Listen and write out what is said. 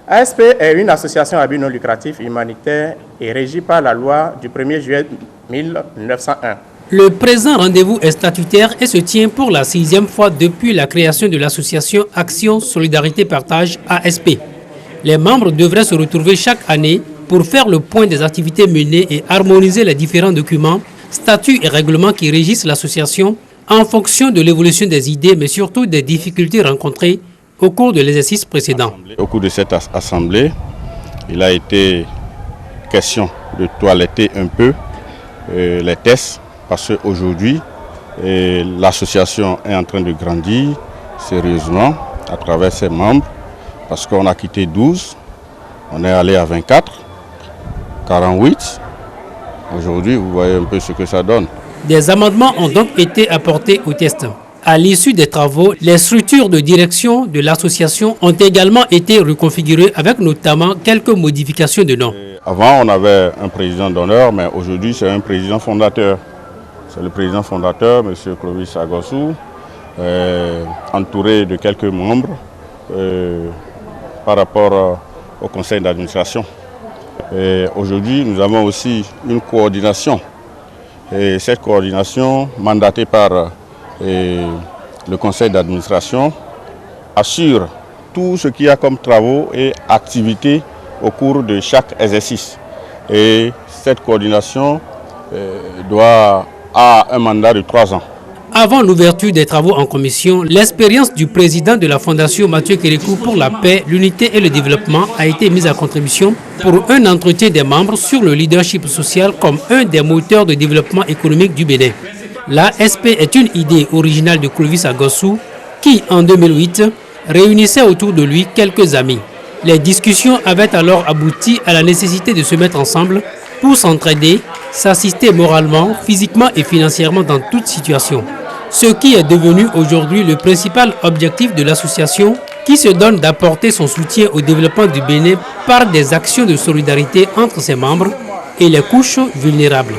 ASP est une association à but non lucratif humanitaire et régie par la loi du 1er juillet 1901. Le présent rendez-vous est statutaire et se tient pour la 6e fois depuis la création de l'association Action Solidarité Partage ASP. Les membres devraient se retrouver chaque année pour faire le point des activités menées et harmoniser les différents documents, statuts et règlements qui régissent l'association en fonction de l'évolution des idées, mais surtout des difficultés rencontrées au cours de l'exercice précédent. Au cours de cette assemblée, il a été question de toiletter un peu les tests parce qu'aujourd'hui, l'association est en train de grandir sérieusement à travers ses membres parce qu'on a quitté 12, on est allé à 24, 48. Aujourd'hui, vous voyez un peu ce que ça donne. Des amendements ont donc été apportés au test. À l'issue des travaux, les structures de direction de l'association ont également été reconfigurées avec notamment quelques modifications de nom. Avant, on avait un président d'honneur, mais aujourd'hui, c'est un président fondateur. C'est le président fondateur, M. Clovis Agossou, entouré de quelques membres par rapport au conseil d'administration. Aujourd'hui, nous avons aussi une coordination. Et cette coordination, mandatée par le conseil d'administration, assure tout ce qu'il y a comme travaux et activités au cours de chaque exercice. Et cette coordination a un mandat de 3 ans. Avant l'ouverture des travaux en commission, l'expérience du président de la Fondation Mathieu Kérékou pour la paix, l'unité et le développement a été mise à contribution pour un entretien des membres sur le leadership social comme un des moteurs de développement économique du Bénin. L'ASP est une idée originale de Clovis Agossou qui, en 2008, réunissait autour de lui quelques amis. Les discussions avaient alors abouti à la nécessité de se mettre ensemble pour s'entraider, s'assister moralement, physiquement et financièrement dans toute situation. Ce qui est devenu aujourd'hui le principal objectif de l'association qui se donne d'apporter son soutien au développement du Bénin par des actions de solidarité entre ses membres et les couches vulnérables.